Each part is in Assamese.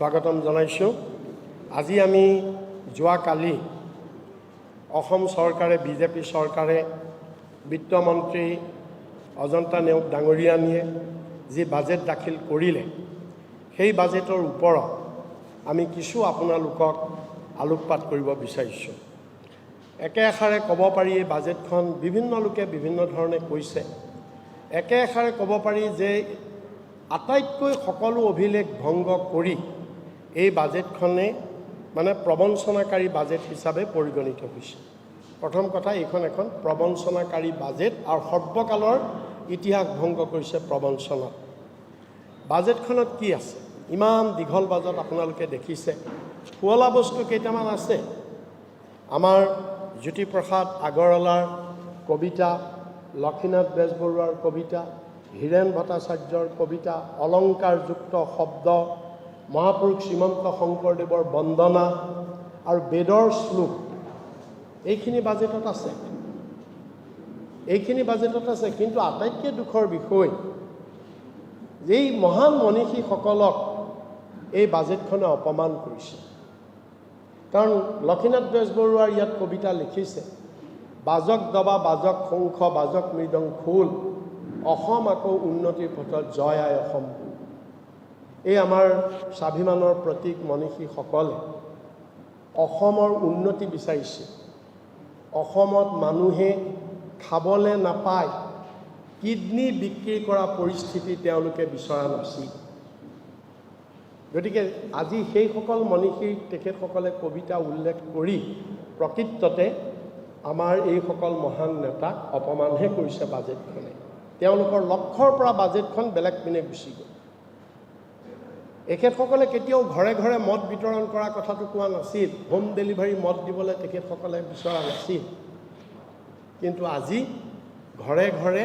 স্বাগতম জনাইছোঁ। আজি আমি যোৱাকালি অসম চৰকাৰে বিজেপি চৰকাৰে বিত্তমন্ত্ৰী অজন্তা নেওগ ডাঙৰীয়ানীয়ে যি বাজেট দাখিল কৰিলে সেই বাজেটৰ ওপৰত আমি কিছু আপোনালোকক আলোকপাত কৰিব বিচাৰিছোঁ। একে আষাৰে ক'ব পাৰি এই বাজেটখন বিভিন্ন লোকে বিভিন্ন ধৰণে কৈছে। একে আষাৰে ক'ব পাৰি যে আটাইতকৈ সকলো অভিলেখ ভংগ কৰি এই বাজেটখনে প্ৰবঞ্চনাকাৰী বাজেট হিচাপে পৰিগণিত হৈছে। প্ৰথম কথা, এইখন এখন প্ৰবঞ্চনাকাৰী বাজেট আৰু সৰ্বকালৰ ইতিহাস ভংগ কৰিছে প্ৰবঞ্চনাত। বাজেটখনত কি আছে? ইমান দীঘল বাজেট আপোনালোকে দেখিছে। শুৱলা বস্তু কেইটামান আছে। আমাৰ জ্যোতিপ্ৰসাদ আগৰৱালাৰ কবিতা, লক্ষীনাথ বেজবৰুৱাৰ কবিতা, হীৰেণ ভট্টাচাৰ্যৰ কবিতা, অলংকাৰযুক্ত শব্দ, মহাপুৰুষ শ্ৰীমন্ত শংকৰদেৱৰ বন্দনা আৰু বেদৰ শ্লোক এইখিনি বাজেটত আছে। কিন্তু আটাইতকৈ দুখৰ বিষয় যে এই মহান মনীষীসকলক এই বাজেটখনে অপমান কৰিছে। কাৰণ লক্ষীনাথ বেজবৰুৱাৰ ইয়াত কবিতা লিখিছে, বাজক দবা, বাজক শংখ, বাজক মৃদং খোল, অসম আকৌ উন্নতিৰ পথত জয় আই অসম। এই আমাৰ স্বাভিমানৰ প্ৰতীক মনীষীসকলে অসমৰ উন্নতি বিচাৰিছে। অসমত মানুহে খাবলৈ নাপায়, কিডনী বিক্ৰী কৰা পৰিস্থিতি তেওঁলোকে বিচৰা নাছিল। গতিকে আজি সেইসকল মনীষীক তেখেতসকলে কবিতা উল্লেখ কৰি প্ৰকৃততে আমাৰ এইসকল মহান নেতাক অপমানহে কৰিছে বাজেটখনে। তেওঁলোকৰ লক্ষ্যৰ পৰা বাজেটখন বেলেগ পিনে গুচি গ'ল। এখেতসকলে কেতিয়াও ঘৰে ঘৰে মদ বিতৰণ কৰা কথাটো কোৱা নাছিল। হোম ডেলিভাৰী মদ দিবলৈ তেখেতসকলে বিচৰা নাছিল। কিন্তু আজি ঘৰে ঘৰে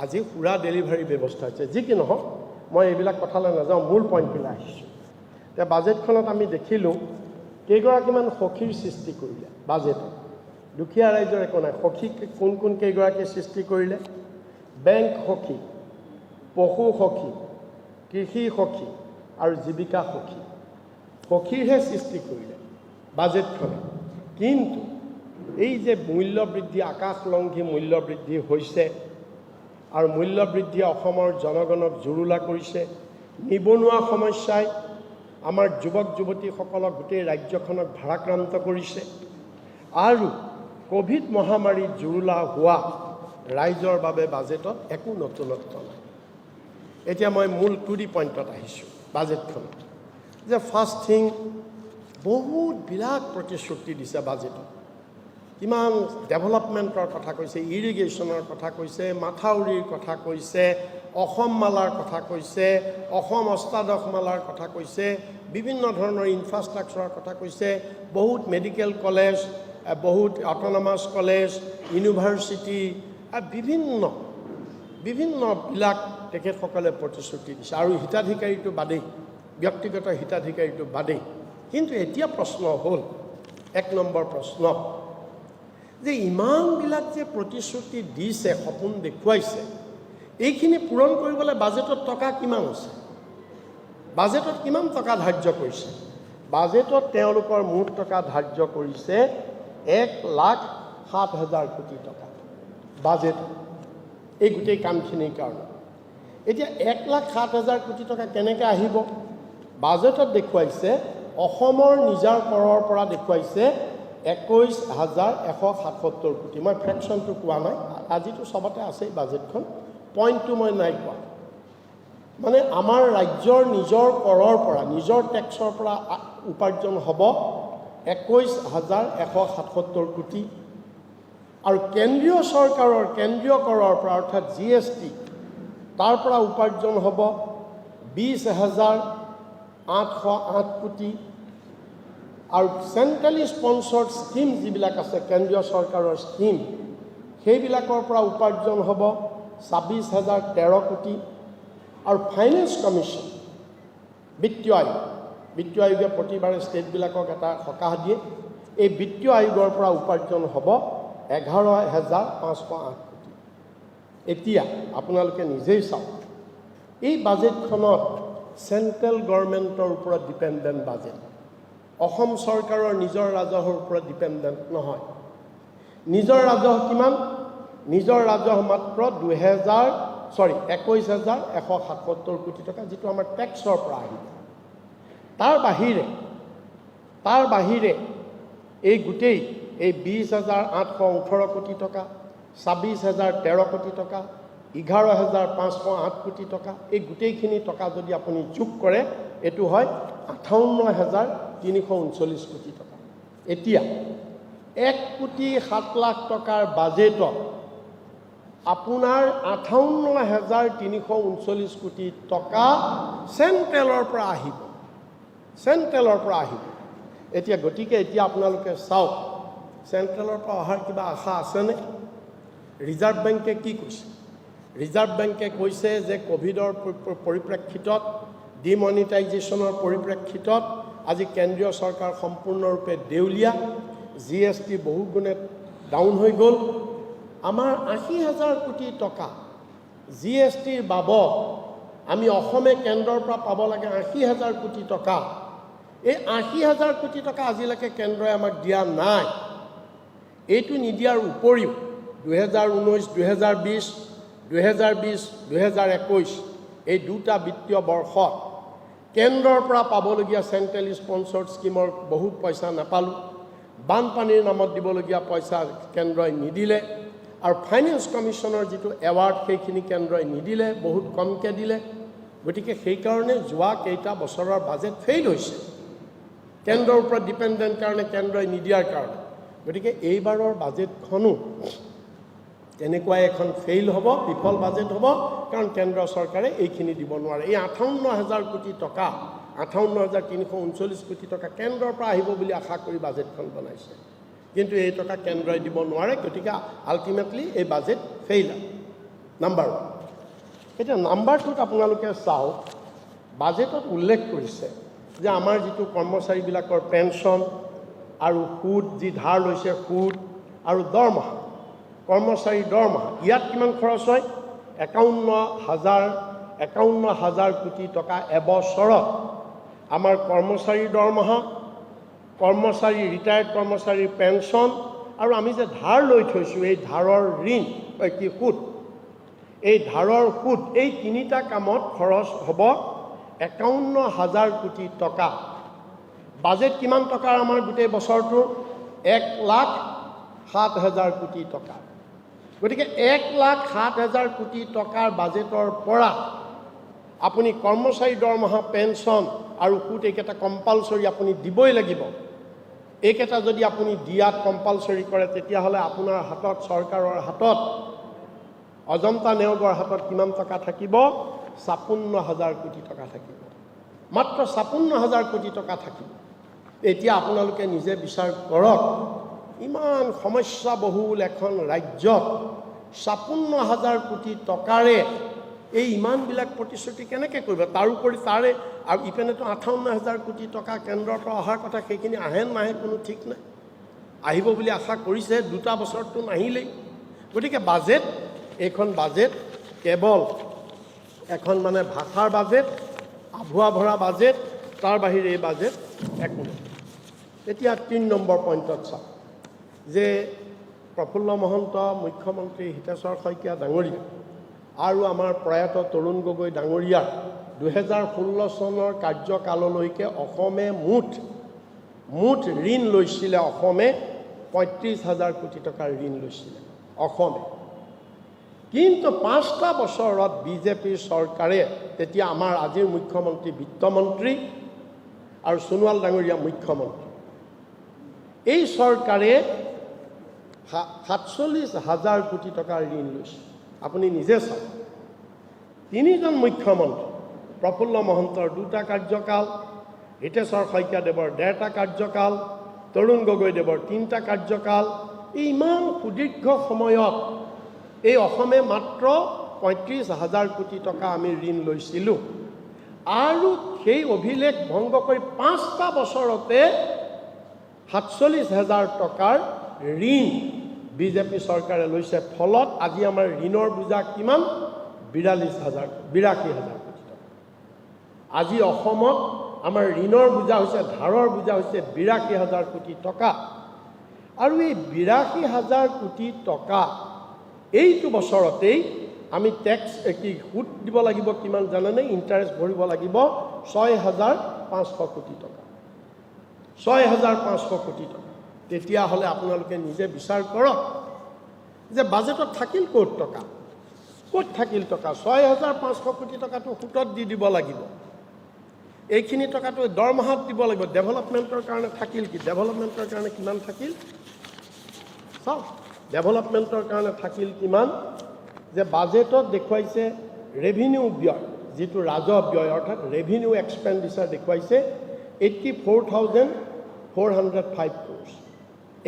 আজি সুৰা ডেলিভাৰী ব্যৱস্থা হৈছে। যি কি নহওক, মই এইবিলাক কথালৈ নাযাওঁ, মূল পইণ্টবিলাক আহিছোঁ। এতিয়া বাজেটখনত আমি দেখিলোঁ কেইগৰাকীমান সখীৰ সৃষ্টি কৰিলে বাজেটত। দুখীয়া ৰাইজৰ একো নাই। সখী কোন কেইগৰাকীয়ে সৃষ্টি কৰিলে? বেংক সখী, পশু সখী, কৃষি সখী আৰু জীৱিকা সখী। সখীৰহে সৃষ্টি কৰিলে বাজেটখনে। কিন্তু এই যে মূল্যবৃদ্ধি, আকাশলংঘী মূল্যবৃদ্ধি হৈছে আৰু মূল্যবৃদ্ধিয়ে অসমৰ জনগণক জুৰুলা কৰিছে। নিবনুৱা সমস্যাই আমাৰ যুৱক যুৱতীসকলক, গোটেই ৰাজ্যখনক ভাৰাক্ৰান্ত কৰিছে। আৰু ক'ভিড মহামাৰীত জুৰুলা হোৱা ৰাইজৰ বাবে বাজেটত একো নতুনত্ব নাই। এতিয়া মই মূল টু দি পইণ্টত আহিছোঁ বাজেটখনত। যে ফাৰ্ষ্ট থিং, বহুত বিৰাট প্ৰতিশ্ৰুতি দিছে বাজেটত। কিমান ডেভেলপমেণ্টৰ কথা কৈছে, ইৰিগেশ্যনৰ কথা কৈছে, মাথাউৰিৰ কথা কৈছে, অসম মালাৰ কথা কৈছে, অসম অষ্টাদশ মালাৰ কথা কৈছে, বিভিন্ন ধৰণৰ ইনফ্ৰাষ্ট্ৰাকচাৰৰ কথা কৈছে, বহুত মেডিকেল কলেজ, বহুত অট'নমাছ কলেজ, ইউনিভাৰ্চিটি, বিভিন্নবিলাক তেখেতসকলে প্ৰতিশ্ৰুতি দিছে। আৰু হিতাধিকাৰীটো বাদেই, ব্যক্তিগত হিতাধিকাৰীটো বাদেই। কিন্তু এতিয়া প্ৰশ্ন হ'ল, এক নম্বৰ প্ৰশ্ন, যে ইমানবিলাক যে প্ৰতিশ্ৰুতি দিছে, সপোন দেখুৱাইছে, এইখিনি পূৰণ কৰিবলৈ বাজেটত টকা কিমান আছে? বাজেটত কিমান টকা ধাৰ্য কৰিছে? বাজেটত তেওঁলোকৰ মুঠ টকা ধাৰ্য কৰিছে 1,07,000 কোটি টকা বাজেটত, এই গোটেই কামখিনিৰ কাৰণে। এতিয়া 1,07,000 কোটি টকা কেনেকৈ আহিব? বাজেটত দেখুৱাইছে অসমৰ নিজৰ কৰৰ পৰা দেখুৱাইছে 21,177 কোটি। মই ফ্ৰেকশ্যনটো কোৱা নাই, আজিতো চবতে আছেই বাজেটখন, পইণ্টটো মই নাই কোৱা। আমাৰ ৰাজ্যৰ নিজৰ কৰৰ পৰা, নিজৰ টেক্সৰ পৰা উপাৰ্জন হ'ব 21,177 কোটি। আৰু কেন্দ্ৰীয় চৰকাৰৰ কেন্দ্ৰীয় কৰৰ পৰা, অৰ্থাৎ GST, তাৰ পৰা উপাৰ্জন হ'ব 20,808 কোটি। আৰু চেণ্ট্ৰেলি স্পনচৰ্ড স্কিম যিবিলাক আছে, কেন্দ্ৰীয় চৰকাৰৰ স্কিম, সেইবিলাকৰ পৰা উপাৰ্জন হ'ব 26,013 কোটি। আৰু ফাইনেন্স কমিশ্যন, বিত্তীয় আয়োগে প্ৰতিবাৰে ষ্টেটবিলাকক এটা সকাহ দিয়ে। এই বিত্তীয় আয়োগৰ পৰা উপাৰ্জন হ'ব 11,508 কোটি। এতিয়া আপোনালোকে নিজেই চাওক, এই বাজেটখনত চেণ্ট্ৰেল গভৰ্ণমেণ্টৰ ওপৰত ডিপেণ্ডেণ্ট বাজেট। অসম চৰকাৰৰ নিজৰ ৰাজহৰ ওপৰত ডিপেণ্ডেণ্ট নহয়। নিজৰ ৰাজহ কিমান? নিজৰ ৰাজহ মাত্ৰ 21,177 কোটি টকা, যিটো আমাৰ টেক্সৰ পৰা আহিব। তাৰ বাহিৰে এই গোটেই 20,818 কোটি টকা, 26,013 কোটি টকা, 11,508 কোটি টকা, এই গোটেইখিনি টকা যদি আপুনি যোগ কৰে এইটো হয় 58,339 কোটি টকা। এতিয়া 1,07,00,000 টকাৰ বাজেটত আপোনাৰ 58,339 কোটি টকা চেণ্ট্ৰেলৰ পৰা আহিব। এতিয়া গতিকে এতিয়া আপোনালোকে চাওক, চেণ্ট্ৰেলৰ পৰা অহাৰ কিবা আশা আছেনে? ৰিজাৰ্ভ বেংকে কি কৈছে? ৰিজাৰ্ভ বেংকে কৈছে যে ক'ভিডৰ পৰিপ্ৰেক্ষিতত, ডিমনিটাইজেশ্যনৰ পৰিপ্ৰেক্ষিতত আজি কেন্দ্ৰীয় চৰকাৰ সম্পূৰ্ণৰূপে দেউলীয়া, GST বহুগুণে ডাউন হৈ গ'ল। আমাৰ 80,000 কোটি টকা GSTৰ বাবদ আমি অসমে কেন্দ্ৰৰ পৰা পাব লাগে 80,000 কোটি টকা। এই 80,000 কোটি টকা আজিলৈকে কেন্দ্ৰই আমাক দিয়া নাই। এইটো নিদিয়াৰ উপৰিও 2019, 2020, 2021 এই দুটা বিত্তীয় বৰ্ষত কেন্দ্ৰৰ পৰা পাবলগীয়া চেণ্ট্ৰেল স্পন্সৰ্ড স্কিমৰ বহুত পইচা নাপালোঁ। বানপানীৰ নামত দিবলগীয়া পইচা কেন্দ্ৰই নিদিলে, আৰু ফাইনেন্স কমিশ্যনৰ যিটো এৱাৰ্ড সেইখিনি কেন্দ্ৰই নিদিলে, বহুত কমকৈ দিলে। গতিকে সেইকাৰণে যোৱা কেইটা বছৰৰ বাজেট ফেইল হৈছে, কেন্দ্ৰৰ ওপৰত ডিপেণ্ডেণ্ট কাৰণে, কেন্দ্ৰই নিদিয়াৰ কাৰণে। গতিকে এইবাৰৰ বাজেটখনো তেনেকুৱাই এখন ফেইল হ'ব, বিফল বাজেট হ'ব, কাৰণ কেন্দ্ৰ চৰকাৰে এইখিনি দিব নোৱাৰে। এই 58,000 কোটি টকা, 58,339 কোটি টকা কেন্দ্ৰৰ পৰা আহিব বুলি আশা কৰি বাজেটখন বনাইছে, কিন্তু এই টকা কেন্দ্ৰই দিব নোৱাৰে। গতিকে আল্টিমেটলি এই বাজেট ফেইল। নাম্বাৰ 1। এতিয়া নাম্বাৰ 2ত আপোনালোকে চাওক, বাজেটত উল্লেখ কৰিছে যে আমাৰ যিটো কৰ্মচাৰীবিলাকৰ পেঞ্চন আৰু সুদ, যি ধাৰ লৈছে সুদ আৰু দৰমহা, কৰ্মচাৰীৰ দৰমহা, ইয়াত কিমান খৰচ হয়? 51,000 কোটি টকা এবছৰত আমাৰ কৰ্মচাৰীৰ দৰমহা, কৰ্মচাৰী, ৰিটায়াৰ্ড কৰ্মচাৰীৰ পেঞ্চন, আৰু আমি যে ধাৰ লৈ থৈছোঁ এই ধাৰৰ ঋণ, সুদ, এই ধাৰৰ সুদ, এই তিনিটা কামত খৰচ হ'ব 51,000 কোটি টকা। বাজেট কিমান টকাৰ আমাৰ গোটেই বছৰটোৰ? 1,07,000 কোটি টকা। গতিকে 1,07,000 কোটি টকাৰ বাজেটৰ পৰা আপুনি কৰ্মচাৰী দৰমহা, পেঞ্চন আৰু সুদ এইকেইটা কম্পালচৰি আপুনি দিবই লাগিব। এইকেইটা যদি আপুনি দিয়াত কম্পালচৰি কৰে, তেতিয়াহ'লে আপোনাৰ হাতত, চৰকাৰৰ হাতত, অজন্তা নেওগৰ হাতত কিমান টকা থাকিব? 56,000 কোটি টকা থাকিব। মাত্ৰ 56,000 কোটি টকা থাকিব। এতিয়া আপোনালোকে নিজে বিচাৰ কৰক, ইমান সমস্যাবহুল এখন ৰাজ্যত 56,000 কোটি টকাৰে এই ইমানবিলাক প্ৰতিশ্ৰুতি কেনেকৈ কৰিব? তাৰোপৰি তাৰে আৰু ইপিনেতো 58,000 কোটি টকা কেন্দ্ৰৰ পৰা অহাৰ কথা, সেইখিনি আহে নাহে কোনো ঠিক নাই। আহিব বুলি আশা কৰিছে, 2টা বছৰততো নাহিলেই। গতিকে বাজেট, এইখন বাজেট কেৱল এখন মানে ভাষাৰ বাজেট, আভুৱা ভৰা বাজেট, তাৰ বাহিৰে এই বাজেট একো নাই। এতিয়া 3 নম্বৰ পইণ্টত চাওক যে প্ৰফুল্ল মহন্ত, মুখ্যমন্ত্ৰী হিতেশ্বৰ শইকীয়া ডাঙৰীয়া আৰু আমাৰ প্ৰয়াত তৰুণ গগৈ ডাঙৰীয়াৰ 2016 চনৰ কাৰ্যকাললৈকে অসমে মুঠ ঋণ লৈছিলে। অসমে 35,000 কোটি টকাৰ ঋণ লৈছিলে অসমে। কিন্তু 5টা বছৰত বিজেপিৰ চৰকাৰে, তেতিয়া আমাৰ আজিৰ মুখ্যমন্ত্ৰী বিত্তমন্ত্ৰী আৰু সোণোৱাল ডাঙৰীয়া মুখ্যমন্ত্ৰী, এই চৰকাৰে 47,000 কোটি টকাৰ ঋণ লৈছে। আপুনি নিজে চাওক, 3জন মুখ্যমন্ত্ৰী, প্ৰফুল্ল মহন্তৰ 2টা কাৰ্যকাল, হিতেশ্বৰ শইকীয়াদেৱৰ 1.5টা কাৰ্যকাল, তৰুণ গগৈদেৱৰ 3টা কাৰ্যকাল, এই ইমান সুদীৰ্ঘ সময়ত এই অসমে মাত্ৰ 35,000 কোটি টকা আমি ঋণ লৈছিলোঁ। আৰু সেই অভিলেখ ভংগ কৰি 5টা বছৰতে 47,000 টকাৰ ঋণ বিজেপি চৰকাৰে লৈছে। ফলত আজি আমাৰ ঋণৰ বোজা কিমান? 82,000 কোটি টকা। আজি অসমত আমাৰ ঋণৰ বোজা হৈছে, ধাৰৰ বোজা হৈছে ৮২,০০০ কোটি টকা। আৰু এই ৮২,০০০ কোটি টকা এইটো বছৰতেই আমি টেক্স কি সুদ দিব লাগিব কিমান জানেনে? ইণ্টাৰেষ্ট ভৰিব লাগিব ৬,৫০০ কোটি টকা, ৬,৫০০ কোটি টকা। তেতিয়াহ'লে আপোনালোকে নিজে বিচাৰ কৰক যে বাজেটত থাকিল ক'ত টকা, ক'ত থাকিল টকা? ৬,৫০০ কোটি টকাটো সুতত দি দিব লাগিব, এইখিনি টকাটো দৰমহাত দিব লাগিব। ডেভেলপমেণ্টৰ কাৰণে থাকিল কি? ডেভেলপমেণ্টৰ কাৰণে কিমান থাকিল চাওক, ডেভেলপমেণ্টৰ কাৰণে থাকিল কিমান? যে বাজেটত দেখুৱাইছে ৰেভিনিউ ব্যয়, যিটো ৰাজহ ব্যয় অৰ্থাৎ ৰেভিনিউ এক্সপেণ্ডিচাৰ দেখুৱাইছে 84,405 crores।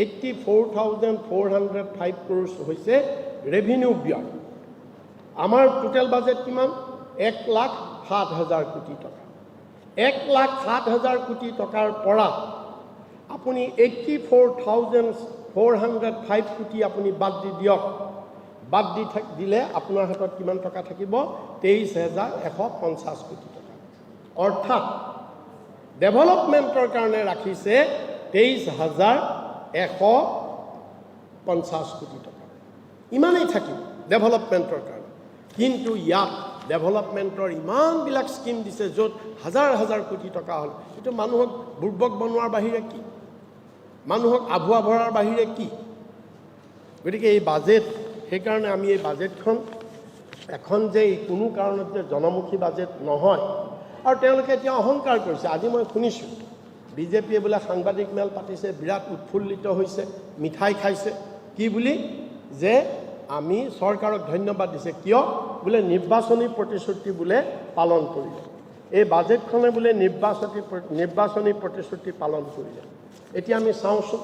84,405 crores হৈছে ৰেভিনিউ ব্যয়। আমাৰ টোটেল বাজেট কিমান? 1,07,000 কোটি টকা। 1,07,000 কোটি টকাৰ পৰা আপুনি 84,405 কোটি আপুনি বাদ দি দিয়ক। বাদ দি দিলে আপোনাৰ হাতত কিমান টকা থাকিব? 23,150 কোটি টকা। অৰ্থাৎ ডেভেলপমেণ্টৰ কাৰণে ৰাখিছে 23,150 কোটি টকা, ইমানেই থাকিব ডেভেলপমেণ্টৰ কাৰণে। কিন্তু ইয়াত ডেভেলপমেণ্টৰ ইমানবিলাক স্কিম দিছে য'ত হাজাৰ হাজাৰ কোটি টকা হ'ল। এইটো মানুহক বুৰ্বক বনোৱাৰ বাহিৰে কি? মানুহক আভুৱা ভৰাৰ বাহিৰে কি? গতিকে এই বাজেট, সেইকাৰণে আমি এই বাজেটখন এখন যে কোনো কাৰণত যে জনমুখী বাজেট নহয়। আৰু তেওঁলোকে এতিয়া অহংকাৰ কৰিছে। আজি মই শুনিছোঁ বিজেপিয়ে বোলে সাংবাদিক মেল পাতিছে, বিৰাট উৎফুল্লিত হৈছে, মিঠাই খাইছে। কি বুলি? যে আমি চৰকাৰক ধন্যবাদ দিছে। কিয়? বোলে নিৰ্বাচনী প্ৰতিশ্ৰুতি বোলে পালন কৰিলে। এই বাজেটখনে বোলে নিৰ্বাচনী প্ৰতিশ্ৰুতি পালন কৰিলে। এতিয়া আমি চাওঁচোন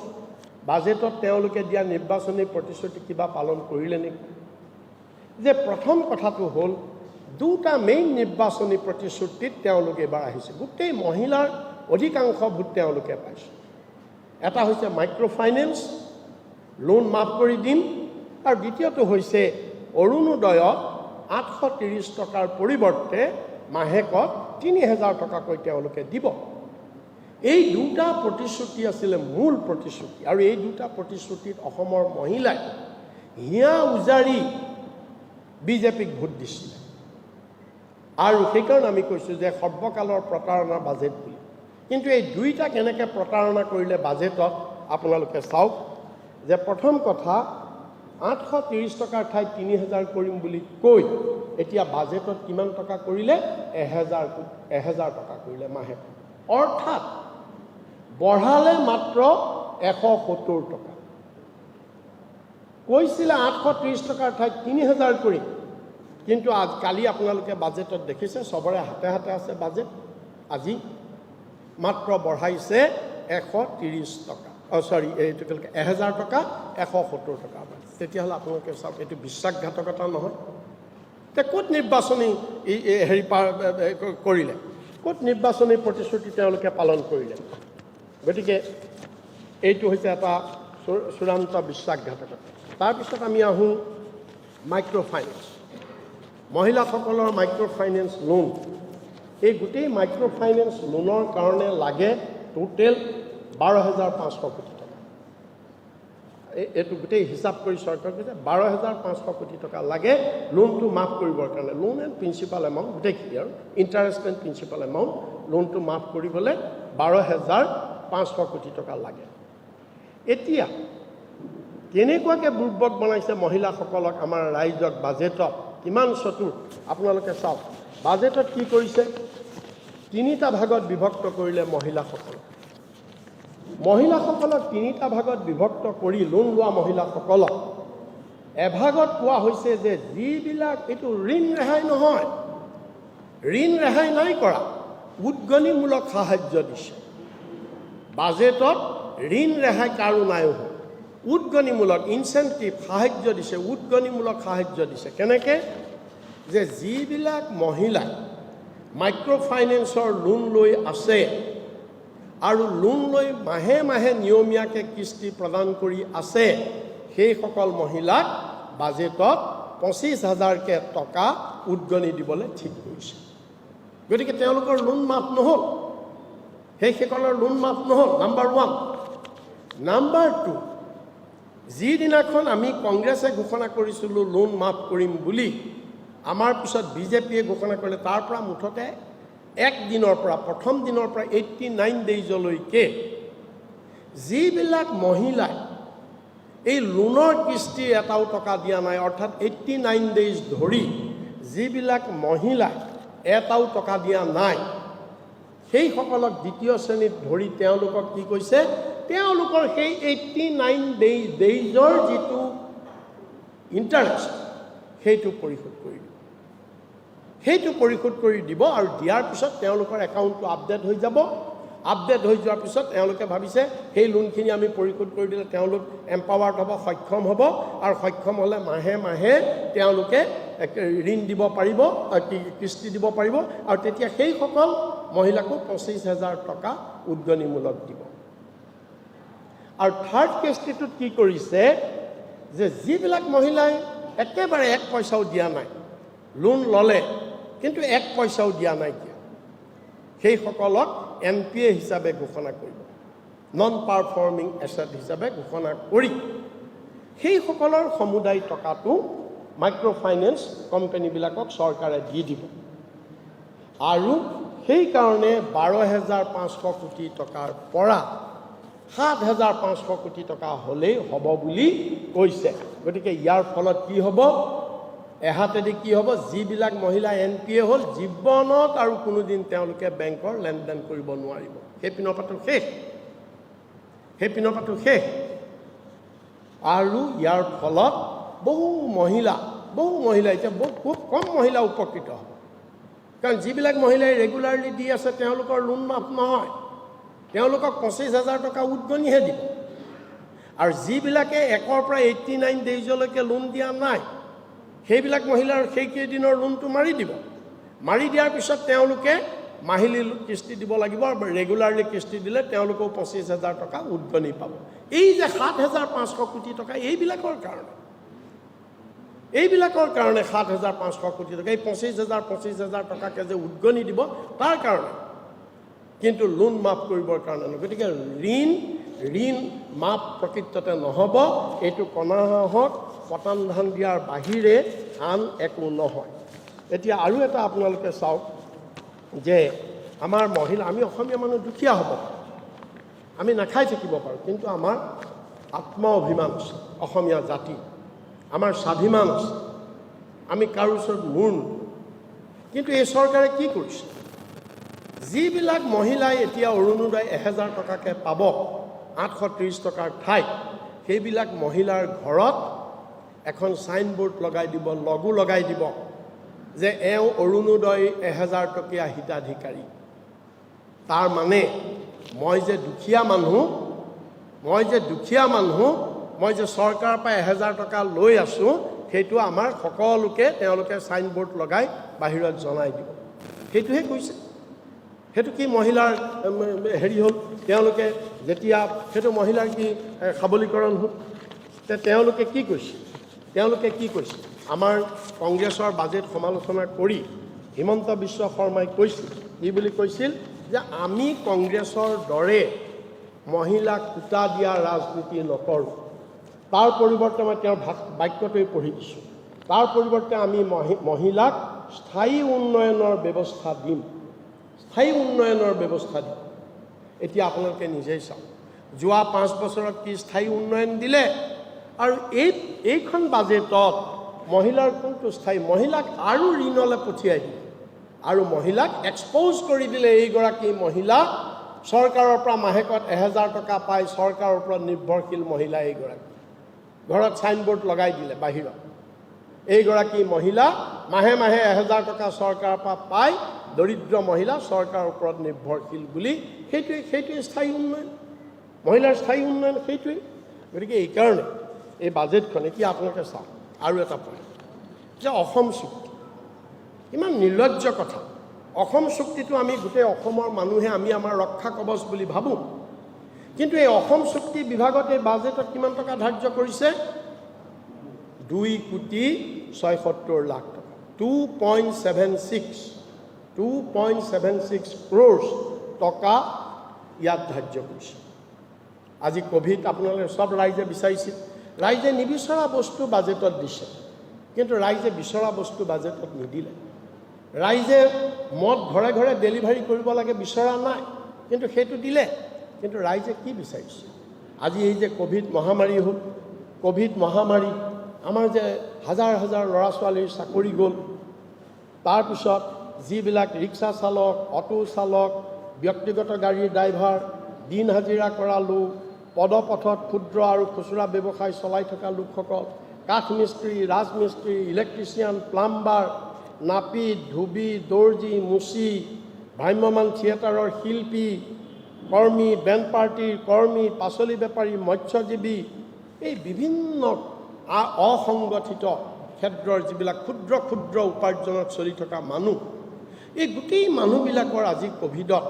বাজেটত তেওঁলোকে দিয়া নিৰ্বাচনী প্ৰতিশ্ৰুতি কিবা পালন কৰিলে নেকি? যে প্ৰথম কথাটো হ'ল দুটা মেইন নিৰ্বাচনী প্ৰতিশ্ৰুতিত তেওঁলোকে এবাৰ আহিছে। গোটেই মহিলাৰ অধিকাংশ ভোট তেওঁলোকে পাইছে। এটা হৈছে মাইক্ৰ' ফাইনেন্স, লোন মাফ কৰি দিম। আৰু দ্বিতীয়টো হৈছে অৰুণোদয়ত 830 টকাৰ পৰিৱৰ্তে মাহেকত 3,000 টকাকৈ তেওঁলোকে দিব। এই দুটা প্ৰতিশ্ৰুতি আছিলে মূল প্ৰতিশ্ৰুতি। আৰু এই দুটা প্ৰতিশ্ৰুতিত অসমৰ মহিলাই হিয়া উজাৰি বিজেপিক ভোট দিছিলে। আৰু সেইকাৰণে আমি কৈছোঁ যে সৰ্বকালৰ প্ৰতাৰণাৰ বাজেট বুলি। কিন্তু এই দুইটা কেনেকৈ প্ৰতাৰণা কৰিলে বাজেটত আপোনালোকে চাওক। যে প্ৰথম কথা 830 টকাৰ ঠাইত 3,000 কৰিম বুলি কৈ এতিয়া বাজেটত কিমান টকা কৰিলে? 1,000 টকা কৰিলে মাহেকত। অৰ্থাৎ বঢ়ালে মাত্ৰ 170 টকা। কৈছিলে 830 টকাৰ ঠাইত 3,000 কৰিম, কিন্তু কালি আপোনালোকে বাজেটত দেখিছে চবৰে হাতে হাতে আছে বাজেট। আজি মাত্ৰ বঢ়াইছে 130 টকা, এইটো 1,000 টকা, 170 টকা। তেতিয়াহ'লে আপোনালোকে চাওক, এইটো বিশ্বাসঘাতকতা নহয়? এতিয়া ক'ত নিৰ্বাচনী হেৰি কৰিলে? ক'ত নিৰ্বাচনী প্ৰতিশ্ৰুতি তেওঁলোকে পালন কৰিলে? গতিকে এইটো হৈছে এটা চূড়ান্ত বিশ্বাসঘাতকতা। তাৰপিছত আমি আহোঁ মাইক্ৰ' ফাইনেন্স, মহিলাসকলৰ মাইক্ৰ' ফাইনেন্স লোন। এই গোটেই মাইক্ৰ' ফাইনেন্স লোনৰ কাৰণে লাগে টোটেল 12,500 কোটি টকা। এইটো গোটেই হিচাপ কৰি চৰকাৰে কৈছে 12,500 কোটি টকা লাগে লোনটো মাফ কৰিবৰ কাৰণে। লোন এণ্ড প্ৰিন্সিপাল এমাউণ্ট গোটেইখিনি, আৰু ইণ্টাৰেষ্ট এণ্ড প্ৰিন্সিপাল এমাউণ্ট লোনটো মাফ কৰিবলৈ 12,500 কোটি টকা লাগে। এতিয়া কেনেকুৱাকৈ বুৰ্বক বনাইছে মহিলাসকলক আমাৰ ৰাইজক বাজেটত, কিমান চতুৰ আপোনালোকে চাওক। বাজেটত কি কৰিছে? 3টা ভাগত বিভক্ত কৰিলে মহিলাসকলক। মহিলাসকলক 3টা ভাগত বিভক্ত কৰি লোন লোৱা মহিলাসকলক এভাগত কোৱা হৈছে যে যিবিলাক, এইটো ঋণ ৰেহাই নহয়, ঋণ ৰেহাই নাই কৰা, উদগনিমূলক সাহায্য দিছে। বাজেটত ঋণ ৰেহাই কাৰো নাই হোৱা, উদগনিমূলক ইনচেণ্টিভ সাহায্য দিছে, উদগনিমূলক সাহায্য দিছে। কেনেকৈ? যে যিবিলাক মহিলাই মাইক্ৰ' ফাইনেন্সৰ লোন লৈ আছে আৰু লোন লৈ মাহে মাহে নিয়মীয়াকৈ কিস্তি প্ৰদান কৰি আছে, সেইসকল মহিলাক বাজেটত 25,000কৈ টকা উদগনি দিবলৈ ঠিক কৰিছে। গতিকে তেওঁলোকৰ লোন মাফ নহ'ল, সেইসকলৰ লোন মাফ নহ'ল। নাম্বাৰ 1। নাম্বাৰ 2, যিদিনাখন আমি কংগ্ৰেছে ঘোষণা কৰিছিলোঁ লোন মাফ কৰিম বুলি, আমাৰ পিছত বিজেপিয়ে ঘোষণা কৰিলে, তাৰ পৰা মুঠতে এক দিনৰ পৰা, প্ৰথম দিনৰ পৰা 89 ডেইজলৈকে যিবিলাক মহিলাই এই লোনৰ কিস্তি এটাও টকা দিয়া নাই, অৰ্থাৎ 89 ডেইজ ধৰি যিবিলাক মহিলাই এটাও টকা দিয়া নাই, সেইসকলক দ্বিতীয় শ্ৰেণীত ধৰি তেওঁলোকক কি কৈছে, তেওঁলোকৰ সেই 89 ডেইজৰ যিটো ইণ্টাৰেষ্ট সেইটো পৰিশোধ কৰি দিব। সেইটো পৰিশোধ কৰি দিব আৰু দিয়াৰ পিছত তেওঁলোকৰ একাউণ্টটো আপডেট হৈ যাব। আপডেট হৈ যোৱাৰ পিছত তেওঁলোকে ভাবিছে সেই লোনখিনি আমি পৰিশোধ কৰি দিলে তেওঁলোক এম্পাৱাৰ্ড হ'ব, সক্ষম হ'ব, আৰু সক্ষম হ'লে মাহে মাহে তেওঁলোকে ঋণ দিব পাৰিব, কিস্তি দিব পাৰিব, আৰু তেতিয়া সেইসকল মহিলাকো 25,000 টকা উদগনিমূলক দিব। আৰু থাৰ্ড কিস্তিটোত কি কৰিছে যে যিবিলাক মহিলাই একেবাৰে 1 পইচাও দিয়া নাই, লোন ল'লে কিন্তু 1 পইচাও দিয়া নাই, সেইসকলক NPA হিচাপে ঘোষণা কৰিব, নন পাৰফৰ্মিং এছেট হিচাপে ঘোষণা কৰি সেইসকলৰ সমুদায় টকাটো মাইক্ৰ' ফাইনেন্স কোম্পানীবিলাকক চৰকাৰে দি দিব। আৰু সেইকাৰণে 12,500 কোটি টকাৰ পৰা 7,500 কোটি টকা হ'লেই হ'ব বুলি কৈছে। গতিকে ইয়াৰ ফলত কি হ'ব, এহাতেদি কি হ'ব, যিবিলাক মহিলা NPA হ'ল, জীৱনত আৰু কোনোদিন তেওঁলোকে বেংকৰ লেনদেন কৰিব নোৱাৰিব। সেই পিনপাটো শেষ, সেই পিনপাটো শেষ। আৰু ইয়াৰ ফলত বহু মহিলা এতিয়া খুব কম মহিলা উপকৃত হ'ব। কাৰণ যিবিলাক মহিলাই ৰেগুলাৰলি দি আছে তেওঁলোকৰ লোন মাফ নহয়, তেওঁলোকক 25,000 টকা উদগনিহে দিব। আৰু যিবিলাকে 1ৰ পৰা 89 ডেইজলৈকে লোন দিয়া নাই, সেইবিলাক মহিলাৰ সেইকেইদিনৰ লোনটো মাৰি দিব। মাৰি দিয়াৰ পিছত তেওঁলোকে মাহিলী কিস্তি দিব লাগিব, আৰু ৰেগুলাৰলি কিস্তি দিলে তেওঁলোকেও 25,000 টকা উদগনি পাব। এই যে 7,500 কোটি টকা এইবিলাকৰ কাৰণে 7,500 কোটি টকা, এই 25,000 টকাকে যে উদগনি দিব তাৰ কাৰণে, কিন্তু লোন মাফ কৰিবৰ কাৰণে নহয়। গতিকে ঋণ মাফ প্ৰকৃততে নহ'ব। এইটো কণাহক পতান ধান দিয়াৰ বাহিৰে আন একো নহয়। এতিয়া আৰু এটা আপোনালোকে চাওক যে আমাৰ মহিলা, আমি অসমীয়া মানুহ দুখীয়া হ'ব পাৰোঁ, আমি নাখাই থাকিব পাৰোঁ, কিন্তু আমাৰ আত্ম অভিমান আছে, অসমীয়া জাতি, আমাৰ স্বাভিমান আছে, আমি কাৰো ওচৰত মূৰ নুধো। কিন্তু এই চৰকাৰে কি কৰিছে, যিবিলাক মহিলাই এতিয়া অৰুণোদয় 1,000 টকাকৈ পাব 830 টকাৰ ঠাইত, সেইবিলাক মহিলাৰ ঘৰত এখন চাইনবোৰ্ড লগাই দিব, লগো লগাই দিব যে এওঁ অৰুণোদয় 1,000 টকীয়া হিতাধিকাৰী। তাৰ মানে মই যে দুখীয়া মানুহ, মই যে চৰকাৰৰ পৰা 1,000 টকা লৈ আছোঁ, সেইটো আমাৰ সকলোকে তেওঁলোকে চাইনবোৰ্ড লগাই বাহিৰত জনাই দিব। সেইটোহে কৈছে। সেইটো কি মহিলাৰ হেৰি হ'ল, তেওঁলোকে যেতিয়া সেইটো মহিলাৰ কি সবলীকৰণ হ'ল? তেওঁলোকে কি কৈছে, আমাৰ কংগ্ৰেছৰ বাজেট সমালোচনা কৰি হিমন্ত বিশ্ব শৰ্মাই কৈছিল, কি বুলি কৈছিল, যে আমি কংগ্ৰেছৰ দৰে মহিলাক কোটা দিয়া ৰাজনীতি নকৰোঁ। তাৰ পৰিৱৰ্তে মই তেওঁৰ বাক্যটোৱে পঢ়ি দিছোঁ, তাৰ পৰিৱৰ্তে আমি মহিলাক স্থায়ী উন্নয়নৰ ব্যৱস্থা দিম। এতিয়া আপোনালোকে নিজেই চাওক, যোৱা 5 বছৰত কি স্থায়ী উন্নয়ন দিলে, আৰু এইখন বাজেটত মহিলাৰ কোনটো স্থায়ী, মহিলাক আৰু ঋণলৈ পঠিয়াই দিলে, আৰু মহিলাক এক্সপ'জ কৰি দিলে। এইগৰাকী মহিলা চৰকাৰৰ পৰা মাহেকত 1,000 টকা পাই চৰকাৰৰ ওপৰত নিৰ্ভৰশীল মহিলা, এইগৰাকী ঘৰত চাইনবোৰ্ড লগাই দিলে বাহিৰত, এইগৰাকী মহিলা মাহে মাহে 1,000 টকা চৰকাৰৰ পৰা পাই দৰিদ্ৰ মহিলা চৰকাৰৰ ওপৰত নিৰ্ভৰশীল বুলি। সেইটোৱে স্থায়ী উন্নয়ন, মহিলাৰ স্থায়ী উন্নয়ন সেইটোৱেই। গতিকে এইকাৰণে এই বাজেটখন, এতিয়া আপোনালোকে চাওক আৰু এটা পইণ্ট, যে অসম চুক্তি, ইমান নিৰ্লজ্জ কথা। অসম চুক্তিটো আমি গোটেই অসমৰ মানুহে আমি আমাৰ ৰক্ষা কৱচ বুলি ভাবোঁ, কিন্তু এই অসম চুক্তি বিভাগত এই বাজেটত কিমান টকা ধাৰ্য কৰিছে? 2,76,00,000 টকা, 2.76 2.76 crores টকা ইয়াত ধাৰ্য কৰিছে। আজি কোভিড আপোনালোকে সব ৰাইজে বিচাৰিছিল, ৰাইজে নিবিচৰা বস্তু বাজেটত দিছে, কিন্তু ৰাইজে বিচৰা বস্তু বাজেটত নিদিলে। ৰাইজে মদ ঘৰে ঘৰে ডেলিভাৰী কৰিব লাগে বিচৰা নাই, কিন্তু সেইটো দিলে। কিন্তু ৰাইজে কি বিচাৰিছে? আজি এই যে কোভিড মহামাৰী হ'ল, কোভিড মহামাৰী আমাৰ যে হাজাৰ হাজাৰ ল'ৰা ছোৱালীৰ চাকৰি গ'ল, তাৰপিছত যিবিলাক ৰিক্সা চালক, অটো চালক, ব্যক্তিগত গাড়ীৰ ড্ৰাইভাৰ, দিন হাজিৰা কৰা লোক, পদপথত ক্ষুদ্ৰ আৰু খুচুৰা ব্যৱসায় চলাই থকা লোকসকল, কাঠ মিস্ত্ৰী, ৰাজমিস্ত্ৰী, ইলেক্ট্ৰিচিয়ান, প্লাম্বাৰ, নাপিত, ধুবি, দৰ্জী, মুচি, ভ্ৰাম্যমান থিয়েটাৰৰ শিল্পী, কৰ্মী, বেণ্ড পাৰ্টিৰ কৰ্মী, পাচলি বেপাৰী, মৎস্যজীৱী, এই বিভিন্ন অসংগঠিত ক্ষেত্ৰৰ যিবিলাক ক্ষুদ্ৰ ক্ষুদ্ৰ উপাৰ্জনত চলি থকা মানুহ, এই গোটেই মানুহবিলাকৰ আজি কোভিডত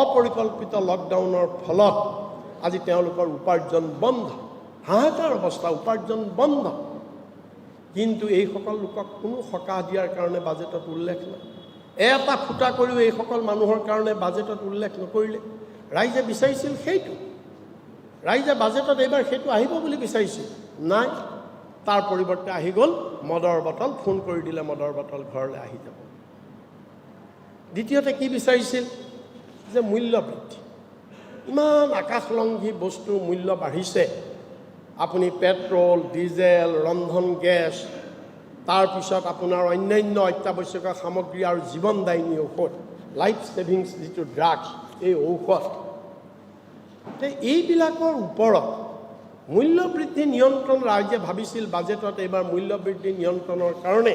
অপৰিকল্পিত লকডাউনৰ ফলত আজি তেওঁলোকৰ উপাৰ্জন বন্ধ, হাহাকাৰ অৱস্থা, উপাৰ্জন বন্ধ। কিন্তু এইসকল লোকক কোনো সকাহ দিয়াৰ কাৰণে বাজেটত উল্লেখ নাই। এটা ফুটা কৰিও এইসকল মানুহৰ কাৰণে বাজেটত উল্লেখ নকৰিলে। ৰাইজে বিচাৰিছিল সেইটো, ৰাইজে বাজেটত এইবাৰ সেইটো আহিব বুলি বিচাৰিছিল, নাই। তাৰ পৰিৱৰ্তে আহি গ'ল মদৰ বটল, ফোন কৰি দিলে মদৰ বটল ঘৰলৈ আহি যাব। দ্বিতীয়তে কি বিচাৰিছিল? যে মূল্য বৃদ্ধি, ইমান আকাশলংঘী বস্তুৰ মূল্য বাঢ়িছে। আপুনি পেট্ৰল, ডিজেল, ৰন্ধন গেছ, তাৰপিছত আপোনাৰ অন্যান্য অত্যাৱশ্যকীয় সামগ্ৰী আৰু জীৱনদায়িনী ঔষধ, লাইফ ছেভিংছ যিটো ড্ৰাগছ, এই ঔষধ, এইবিলাকৰ ওপৰত মূল্য বৃদ্ধি নিয়ন্ত্ৰণ ৰাইজে ভাবিছিল বাজেটত এইবাৰ মূল্য বৃদ্ধি নিয়ন্ত্ৰণৰ কাৰণে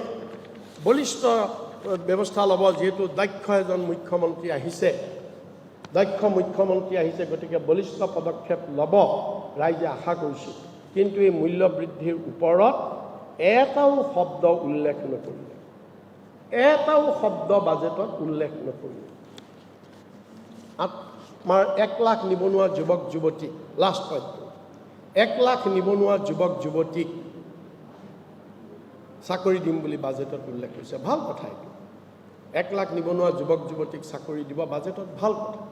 বলিষ্ঠ ব্যৱস্থা ল'ব। যিহেতু দক্ষ এজন মুখ্যমন্ত্ৰী আহিছে, গতিকে বলিষ্ঠ পদক্ষেপ ল'ব ৰাইজে আশা কৰিছিল। কিন্তু এই মূল্য বৃদ্ধিৰ ওপৰত এটাও শব্দ উল্লেখ নকৰিলে, এটাও শব্দ বাজেটত উল্লেখ নকৰিলে। আমাৰ 1 লাখ নিবনুৱা যুৱক যুৱতী, লাষ্ট পইণ্ট, 1 লাখ নিবনুৱা যুৱক যুৱতীক চাকৰি দিম বুলি বাজেটত উল্লেখ কৰিছে। ভাল কথা এইটো, 1 লাখ নিবনুৱা যুৱক যুৱতীক চাকৰি দিব বাজেটত, ভাল কথা।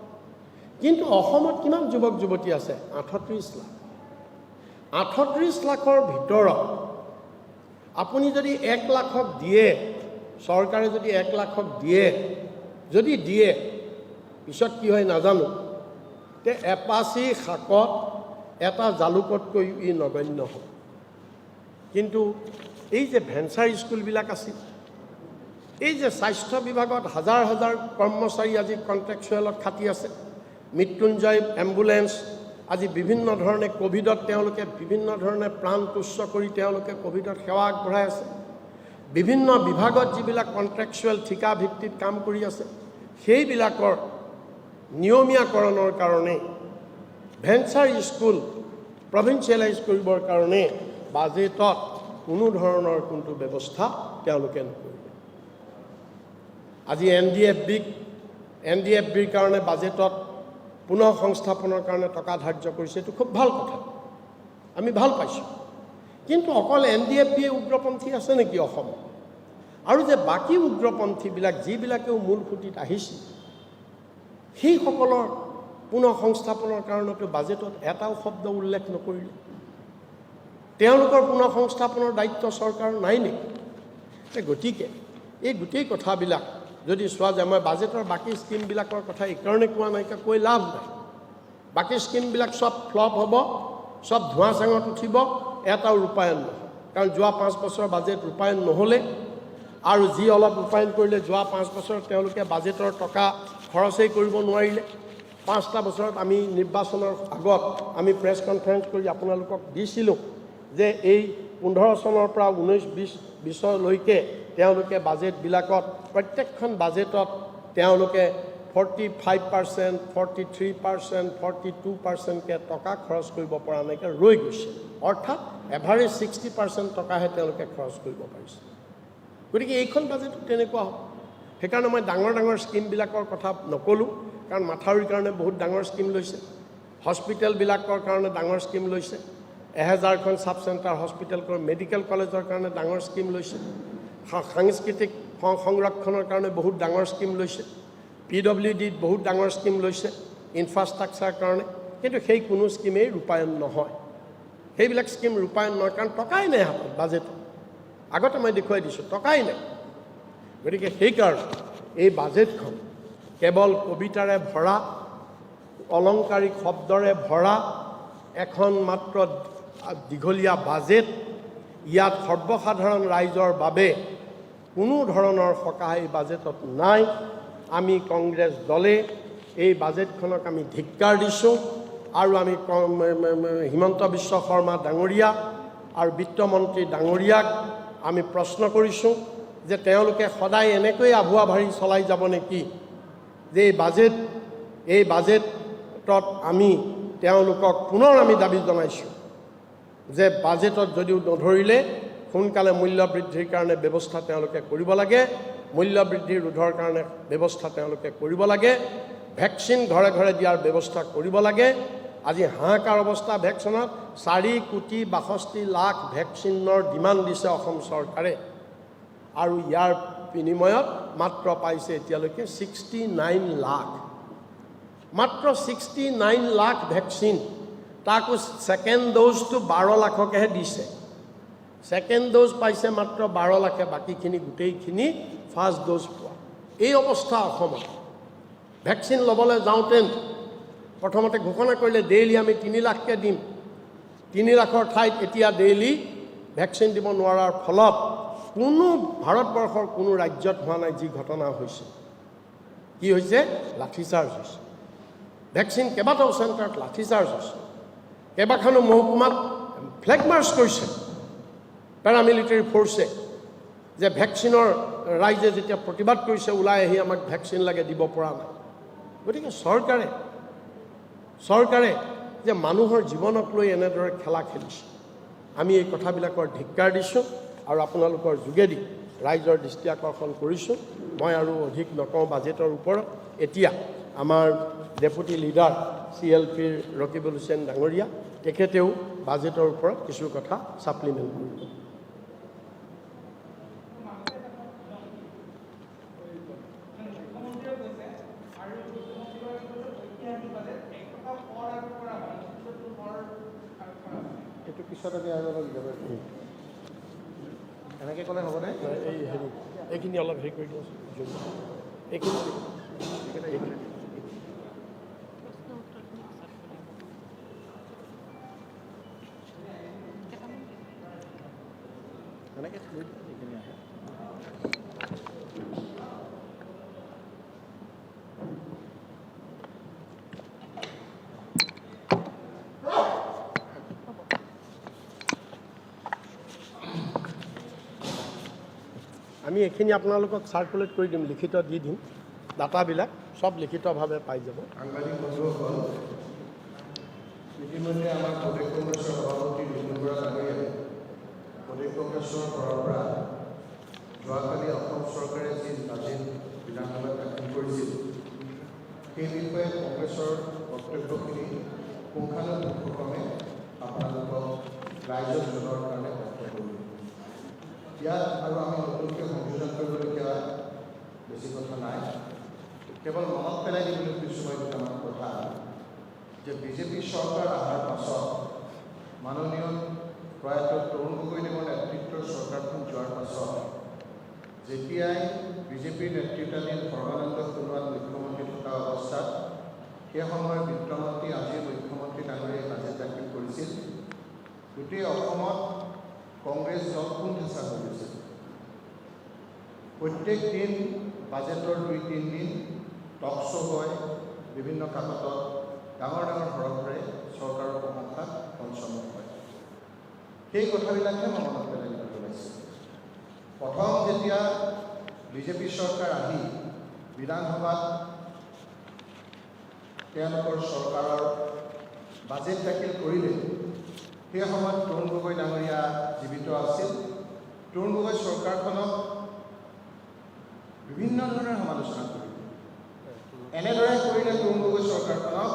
কিন্তু অসমত কিমান যুৱক যুৱতী আছে? 38 লাখ। 38 লাখৰ ভিতৰত আপুনি যদি 1 লাখক দিয়ে, চৰকাৰে যদি 1 লাখক দিয়ে, যদি দিয়ে, পিছত কি হয় নাজানো, তে এপাচি শাকত এটা জালুকতকৈ ই নগণ্য হ'ব। কিন্তু এই যে ভেঞ্চাৰ স্কুলবিলাক আছিল, এই যে স্বাস্থ্য বিভাগত হাজাৰ হাজাৰ কৰ্মচাৰী আজি কণ্ট্ৰেকচুৱেলত খাটি আছে, মৃত্যুঞ্জয় এম্বুলেন্স, আজি বিভিন্ন ধৰণে কোভিডত তেওঁলোকে বিভিন্ন ধৰণে প্ৰাণ তুচ্ছ কৰি তেওঁলোকে কোভিডত সেৱা আগবঢ়াই আছে। বিভিন্ন বিভাগত যিবিলাক কণ্ট্ৰেকচুৱেল ঠিকা ভিত্তিত কাম কৰি আছে, সেইবিলাকৰ নিয়মীয়াকৰণৰ কাৰণে ভেঞ্চাৰ স্কুল প্ৰভিঞ্চিয়েলাইজ কৰিবৰ কাৰণে বাজেটত কোনো ধৰণৰ কোনটো ব্যৱস্থা তেওঁলোকে নকৰিলে। আজি NDFBৰ কাৰণে বাজেটত পুনৰ সংস্থাপনৰ কাৰণে টকা ধাৰ্য কৰিছে, এইটো খুব ভাল কথা, আমি ভাল পাইছোঁ। কিন্তু অকল NDFB উগ্ৰপন্থী আছে নেকি অসমত? আৰু যে বাকী উগ্ৰপন্থীবিলাক যিবিলাকেও মূল সুঁতিত আহিছিল, সেইসকলৰ পুনৰ সংস্থাপনৰ কাৰণেতো বাজেটত এটাও শব্দ উল্লেখ নকৰিলে। তেওঁলোকৰ পুনৰ সংস্থাপনৰ দায়িত্ব চৰকাৰৰ নাই নেকি? গতিকে এই গোটেই কথাবিলাক যদি চোৱা যায়, মই বাজেটৰ বাকী স্কিমবিলাকৰ কথা এইকাৰণে কোৱা নাই, কৈ লাভ নাই। বাকী স্কিমবিলাক চব ফ্লপ হ'ব, চব ধোঁৱা চাঙত উঠিব, এটাও ৰূপায়ণ নহয়। কাৰণ যোৱা 5 বছৰ বাজেট ৰূপায়ণ নহ'লে, আৰু যি অলপ ৰূপায়ণ কৰিলে যোৱা 5 বছৰত তেওঁলোকে বাজেটৰ টকা খৰচেই কৰিব নোৱাৰিলে। 5টা বছৰত আমি নিৰ্বাচনৰ আগত আমি প্ৰেছ কনফাৰেন্স কৰি আপোনালোকক দিছিলোঁ যে এই 15 চনৰ পৰা 19-20লৈকে তেওঁলোকে বাজেটবিলাকত প্ৰত্যেকখন বাজেটত তেওঁলোকে 45%, 43%, 42%কে টকা খৰচ কৰিব পৰা নাইকৈ ৰৈ গৈছে। অৰ্থাৎ এভাৰেজ 60% টকাহে তেওঁলোকে খৰচ কৰিব পাৰিছে। গতিকে এইখন বাজেটত তেনেকুৱা হ'ব। সেইকাৰণে মই ডাঙৰ ডাঙৰ স্কিমবিলাকৰ কথা নক'লোঁ, কাৰণ মাথাউৰিৰ কাৰণে বহুত ডাঙৰ স্কিম লৈছে, হস্পিটেলবিলাকৰ কাৰণে ডাঙৰ স্কিম লৈছে, 1000খন ছাব চেণ্টাৰ হস্পিটেল, মেডিকেল কলেজৰ কাৰণে ডাঙৰ স্কিম লৈছে, সাংস্কৃতিক সংৰক্ষণৰ কাৰণে বহুত ডাঙৰ স্কিম লৈছে, PWDত বহুত ডাঙৰ স্কিম লৈছে ইনফ্ৰাষ্ট্ৰাকচাৰ কাৰণে, কিন্তু সেই কোনো স্কিমেই ৰূপায়ণ নহয়। সেইবিলাক স্কিম ৰূপায়ণ নহয় কাৰণ টকাই নাই হাতত বাজেটত। আগতে মই দেখুৱাই দিছোঁ টকাই নাই। গতিকে সেইকাৰণে এই বাজেটখন কেৱল কবিতাৰে ভৰা, অলংকাৰিক শব্দৰে ভৰা এখন মাত্ৰ দীঘলীয়া বাজেট। ইয়াত সৰ্বসাধাৰণ ৰাইজৰ বাবে কোনো ধৰণৰ সকাহ এই বাজেটত নাই। আমি কংগ্ৰেছ দলে এই বাজেটখনক আমি ধিক্কাৰ দিছোঁ আৰু আমি হিমন্ত বিশ্ব শৰ্মা ডাঙৰীয়া আৰু বিত্তমন্ত্ৰী ডাঙৰীয়াক আমি প্ৰশ্ন কৰিছোঁ যে তেওঁলোকে সদায় এনেকৈ আভুৱা ভাৰি চলাই যাব নেকি, যে এই বাজেটত আমি তেওঁলোকক পুনৰ আমি দাবী জনাইছোঁ যে বাজেটত যদিও নধৰিলে সোনকালে মূল্য বৃদ্ধিৰ কাৰণে ব্যৱস্থা তেওঁলোকে কৰিব লাগে, মূল্য বৃদ্ধি ৰোধৰ কাৰণে ব্যৱস্থা তেওঁলোকে কৰিব লাগে, ভেকচিন ঘৰে ঘৰে দিয়াৰ ব্যৱস্থা কৰিব লাগে। আজি হাহাকাৰ অৱস্থা ভেকচিনত 4,62,00,000 ভেকচিনৰ ডিমাণ্ড দিছে অসম চৰকাৰে আৰু ইয়াৰ বিনিময়ত মাত্ৰ পাইছে এতিয়ালৈকে 69 লাখ, মাত্ৰ 69 লাখ ভেকচিন। তাকো ছেকেণ্ড ড'জটো 12 লাখকহে দিছে। ছেকেণ্ড ড'জ পাইছে মাত্ৰ 12 লাখে, বাকীখিনি গোটেইখিনি ফাৰ্ষ্ট ড'জ পোৱা। এই অৱস্থা অসমত। ভেকচিন ল'বলৈ যাওঁতে প্ৰথমতে ঘোষণা কৰিলে ডেইলি আমি 3 লাখকৈ দিম। 3 লাখৰ ঠাইত এতিয়া ডেইলি ভেকচিন দিব নোৱাৰাৰ ফলত কোনো ভাৰতবৰ্ষৰ কোনো ৰাজ্যত হোৱা নাই যি ঘটনা হৈছে। কি হৈছে? লাঠিচাৰ্জ হৈছে। ভেকচিন কেইবাটাও চেণ্টাৰত লাঠিচাৰ্জ হৈছে। কেইবাখনো মহকুমাত ফ্লেগ মাৰ্চ কৰিছে পেৰামিলিটাৰী ফ'ৰ্চে, যে ভেকচিনৰ ৰাইজে যেতিয়া প্ৰতিবাদ কৰিছে ওলাই আহি আমাক ভেকচিন লাগে, দিব পৰা নাই। গতিকে চৰকাৰে যে মানুহৰ জীৱনক লৈ এনেদৰে খেলা খেলিছে, আমি এই কথাবিলাকৰ ধিক্কাৰ দিছোঁ আৰু আপোনালোকৰ যোগেদি ৰাইজৰ দৃষ্টি আকৰ্ষণ কৰিছোঁ। মই আৰু অধিক নকওঁ বাজেটৰ ওপৰত। এতিয়া আমাৰ ডেপুটি লিডাৰ CLPৰ ৰকিবুল হুছেইন ডাঙৰীয়া, তেখেতেও বাজেটৰ ওপৰত কিছু কথা ছাপ্লিমেণ্ট কৰিব। এইটো পিছত আমি আৰু অলপ যাব এনেকৈ ক'লে হ'বনে? এইখিনি অলপ হেৰি কৰি দিয়ক। এইখিনি এনেকৈ এইখিনি আহে। আমি এইখিনি আপোনালোকক চাৰ্কুলেট কৰি দিম, লিখিত দি দিম। ডাটাবিলাক সব লিখিতভাৱে পাই যাব। সাংবাদিক বন্ধুসকল, ইতিমধ্যে আমাৰ প্ৰদেশ কংগ্ৰেছৰ সভাপতি ৰুজুল বৰা ডাঙৰীয়াই প্ৰদেশ কংগ্ৰেছৰ ফালৰ পৰা যোৱাকালি অসম চৰকাৰে যি বাজেট বিধানসভাত দাখিল কৰিছিল সেই বিষয়ে কংগ্ৰেছৰ বক্তব্যখিনি পুংখানুপুংখক্ৰমে আপোনালোকক ৰাইজক জনোৱাৰ কাৰণে ব্যক্ত কৰিলোঁ। ইয়াত আৰু আমি নতুনকৈ সংযোজন কৰিবলগীয়া বেছি কথা নাই। কেৱল মনত পেলাই দিবলৈ কিছু দুটামান কথা যে বিজেপি চৰকাৰ অহাৰ পাছত মাননীয় প্ৰয়াত তৰুণ গগৈদেৱৰ নেতৃত্বৰ চৰকাৰখন যোৱাৰ পাছত যেতিয়াই বিজেপিৰ নেতৃত্বাধীন সৰ্বানন্দ সোণোৱাল মুখ্যমন্ত্ৰী থকা অৱস্থাত সেই সময়ৰ বিত্তমন্ত্ৰী আজিৰ মুখ্যমন্ত্ৰী ডাঙৰীয়াই বাজেট দাখিল কৰিছিল, গোটেই অসমত কংগ্ৰেছ দল কোন হেঁচা হৈ গৈছিল। প্ৰত্যেক দিন বাজেটৰ 2-3 দিন টক শ্ব' হয়, বিভিন্ন কাকতত ডাঙৰ ডাঙৰ হৰফেৰে চৰকাৰৰ প্ৰশংসাত পঞ্চমত হয়। সেই কথাবিলাকহে মই মনত পেলাই দিব ওলাইছোঁ। প্ৰথম যেতিয়া বিজেপি চৰকাৰ আহি বিধানসভাত তেওঁলোকৰ চৰকাৰৰ বাজেট দাখিল কৰিলে, সেই সময়ত তৰুণ গগৈ ডাঙৰীয়া জীৱিত আছিল। তৰুণ গগৈ চৰকাৰখনক বিভিন্ন ধৰণৰ সমালোচনা কৰিলে। এনেদৰে কৰিলে তৰুণ গগৈ চৰকাৰখনক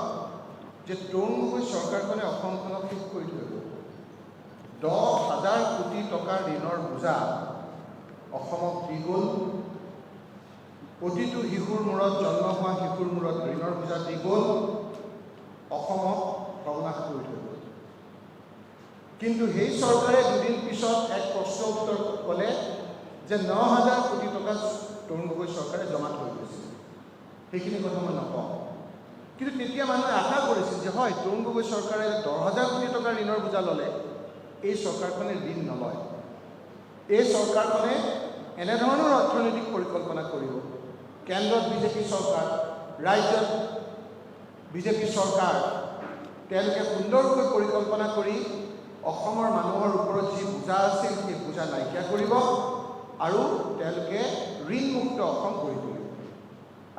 যে তৰুণ গগৈ চৰকাৰখনে অসমখনক শেষ কৰি থৈ গ'ল। 10,000 কোটি টকাৰ ঋণৰ বোজা অসমক দি গ'ল প্ৰতিটো শিশুৰ মূৰত জন্ম হোৱা শিশুৰ মূৰত ঋণৰ বোজা দি গ'ল, অসমক সৰ্বনাশ কৰি থৈ গ'ল। কিন্তু সেই চৰকাৰে দুদিন পিছত এক প্ৰশ্ন উত্তৰ ক'লে যে 9,000 কোটি টকা তৰুণ গগৈ চৰকাৰে জমা থৈ গৈছিল। সেইখিনি কথা মই নকওঁ, কিন্তু তেতিয়া মানুহে আশা কৰিছিল যে হয় তৰুণ গগৈ চৰকাৰে 10,000 কোটি টকাৰ ঋণৰ বোজা ল'লে এই চৰকাৰখনে ঋণ নলয়। এই চৰকাৰখনে এনেধৰণৰ অৰ্থনৈতিক পৰিকল্পনা কৰিব, কেন্দ্ৰত বিজেপি চৰকাৰ, ৰাজ্যত বিজেপি চৰকাৰ, তেওঁলোকে সুন্দৰকৈ পৰিকল্পনা কৰি অসমৰ মানুহৰ ওপৰত যি বোজা আছিল সেই বোজা নাইকিয়া কৰিব আৰু তেওঁলোকে ঋণমুক্ত অসম কৰি তুলিব।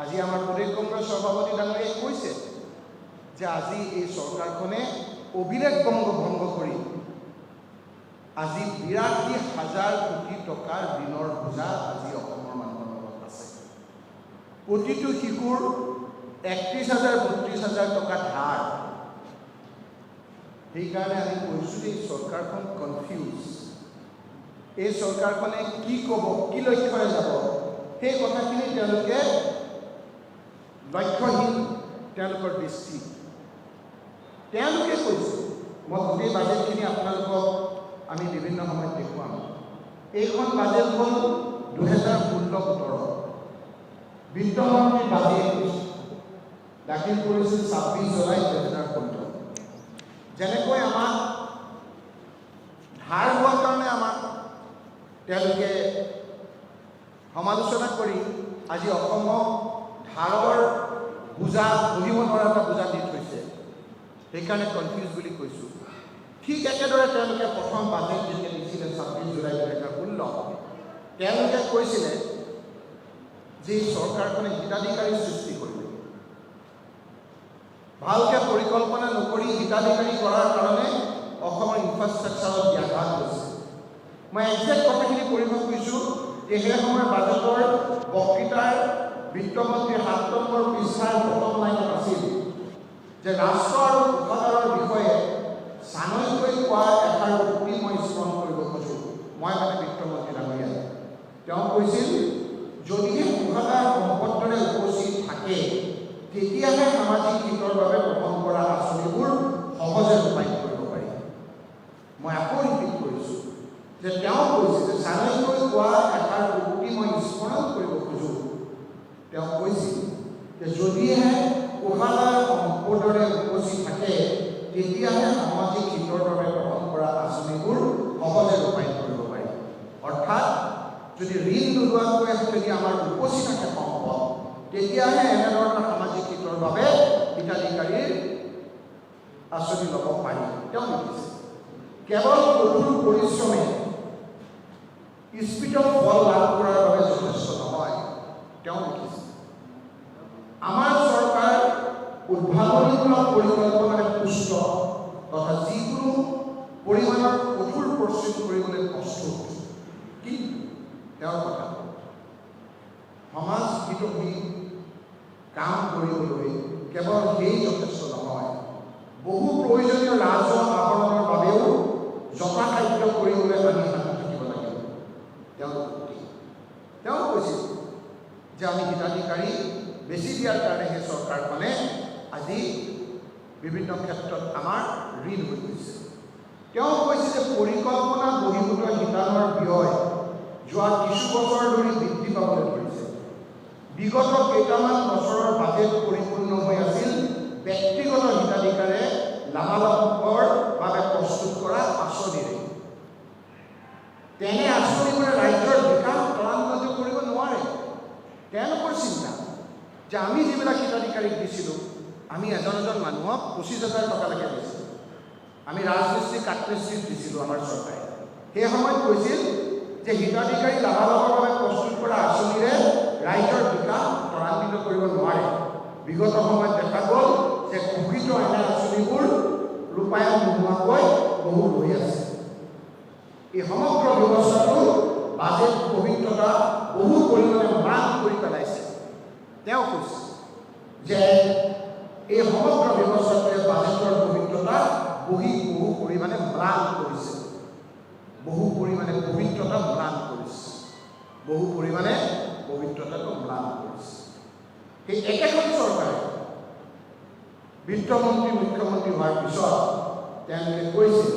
আজি আমাৰ প্ৰদেশ কংগ্ৰেছ সভাপতি ডাঙৰীয়াই কৈছে যে আজি এই চৰকাৰখনে অভিলেখ ভংগ কৰি আজি 82,000 কোটি টকাৰ ঋণৰ বোজা আজি অসমৰ মানুহৰ লগত আছে। প্ৰতিটো শিশুৰ 31,000 32,000 টকা ধাৰ। সেইকাৰণে আমি কৈছোঁ যে এই চৰকাৰখন কনফিউজ। এই চৰকাৰখনে কি ক'ব, কি লক্ষ্যৰে যাব, সেই কথাখিনি তেওঁলোকে লক্ষ্যহীন তেওঁলোকৰ দৃষ্টি। তেওঁলোকে কৈছে, মই গোটেই বাজেটখিনি আপোনালোকক আমি বিভিন্ন সময়ত দেখুৱাম। এইখন বাজেট হ'ল 2016-17। বিত্তমন্ত্ৰী বাজেট দাখিল কৰিছিল 26 জুলাই 2015। যেনেকৈ আমাক ধাৰ হোৱাৰ কাৰণে আমাক তেওঁলোকে সমালোচনা কৰি আজি অসমক ধাৰৰ বোজা বহিব নোৱাৰা এটা বোজা দি থৈছে, সেইকাৰণে কনফিউজ বুলি কৈছোঁ। ঠিক একেদৰে তেওঁলোকে প্ৰথম বাজেট যেতিয়া দিছিলে 26 জুলাই 2016, তেওঁলোকে কৈছিলে যে এই চৰকাৰখনে হিতাধিকাৰী সৃষ্টি কৰিব। ভালকৈ পৰিকল্পনা নকৰি হিতাধিকাৰী কৰাৰ কাৰণে অসমৰ ইনফ্ৰাষ্ট্ৰাকচাৰত ব্যাঘাত হৈছে। মই একজেক্ট কথাখিনি পঢ়িব খুজিছোঁ যে সেই সময়ৰ বাজেটৰ বক্তৃতাৰ বিত্তমন্ত্ৰীৰ 7 নম্বৰ পৃষ্ঠাৰ প্ৰথম লাইনত আছিল যে ৰাষ্ট্ৰ আৰু কোষাগাৰৰ বিষয়ে চানৈকৈ কোৱা এষাৰ উক্তি মই স্মৰণ কৰিব খোজোঁ। মই মানে বিত্তমন্ত্ৰী ডাঙৰীয়া, তেওঁ কৈছিল যদিহে কোষাগাৰ সম্পদৰে উপস্থিত থাকে তেতিয়াহে সামাজিক হিতৰ বাবে গ্ৰহণ কৰা আঁচনিবোৰ সহজে ৰূপায়ণ কৰিব পাৰি। মই আকৌ ৰিপিট কৰিছোঁ যে তেওঁ কৈছে যে চানৈকৈ কোৱা এষাৰ উক্তি মই স্মৰণ কৰিব খোজোঁ। তেওঁ কৈছিল যে যদিহে কোষাগাৰ সম্পদৰে উপস্থিত থাকে তেতিয়াহে সামাজিক হিতৰ বাবে গ্ৰহণ কৰা আঁচনিবোৰ সহজে ৰূপায়ণ কৰিব পাৰি। অৰ্থাৎ যদি ঋণ নোলোৱাকৈ যদি আমাৰ উপস্থিত থাকে সম্পদ, তেতিয়াহে এনেধৰণৰ সামাজিক হিতৰ বাবে হিতাধিকাৰীৰ আঁচনি ল'ব পাৰি। তেওঁ লিখিছে কেৱল কঠোৰ পৰিশ্ৰমে স্ফীত ফল লাভ কৰাৰ বাবে যথেষ্ট নহয়। তেওঁ লিখিছে আমাৰ চৰকাৰ উদ্ভাৱনীমূলক পৰিকল্পনাৰে পুষ্ট তথা যিকোনো পৰিমাণৰ কঠোৰ পৰিশ্ৰম কৰিবলৈ প্ৰস্তুত। কিন্তু তেওঁৰ কথা সমাজ হিতহী কাম কৰিবলৈ কেৱল সেই যথেষ্ট নহয়, বহু প্ৰয়োজনীয় ৰাজহ আহৰণৰ বাবেও যথাসাধ্য কৰিবলৈ আমি সাজু থাকিব লাগিব। তেওঁ কৈছিল যে আমি হিতাধিকাৰী বেছি দিয়াৰ কাৰণে সেই চৰকাৰখনে আজি বিভিন্ন ক্ষেত্ৰত আমাৰ ঋণ হৈ গৈছে। তেওঁ কৈছে যে পৰিকল্পনা বহিৰ্ভূত শিতানৰ ব্যয় যোৱা কিছু বছৰ ধৰি বৃদ্ধি পাবলৈ ধৰিছে। বিগত কেইটামান বছৰৰ বাজেট পৰিপূৰ্ণ হৈ আছিল ব্যক্তিগত হিতাধিকাৰে লাভালাভৰ বাবে প্ৰস্তুত কৰা আঁচনিৰে। তেনে আঁচনিবোৰে ৰাজ্যৰ বিকাশ ত্বৰান্বিত কৰিব নোৱাৰে। তেওঁলোকৰ চিন্তা যে আমি যিবিলাক হিতাধিকাৰীক দিছিলোঁ, আমি এজন মানুহক 25,000 টকালৈকে দিছিলোঁ, আমি ৰাজমিস্ত্ৰী কাঠমিস্ত্ৰীক দিছিলোঁ আমাৰ চৰকাৰে। সেই সময়ত কৈছিল যে হিতাধিকাৰী লাভালাভৰ বাবে প্ৰস্তুত কৰা আঁচনিৰে ৰাইজৰ বিকাশ ত্বৰান্বিত কৰিব নোৱাৰে। বিগত সময়ত দেখা গ'ল যে ঘোষিত এনে আঁচনিবোৰ ৰূপায়ণ নোহোৱাকৈ বহু ৰৈ আছে। এই সমগ্ৰ ব্যৱস্থাটো বাজেট পবিত্ৰতা বহু পৰিমাণে ম্লান কৰি পেলাইছে। তেওঁ কৈছে যে এই সমগ্ৰ ব্যৱস্থাটোৱে বাজেটৰ পবিত্ৰতা বহু পৰিমাণে ম্লান কৰিছে। বহু পৰিমাণে পবিত্ৰতা ম্লান কৰিছে, বহু পৰিমাণে পবিত্ৰতাটো ম্লান কৰিছে। সেই একেখন চৰকাৰে বিত্তমন্ত্ৰী মুখ্যমন্ত্ৰী হোৱাৰ পিছত তেওঁলোকে কৈছিল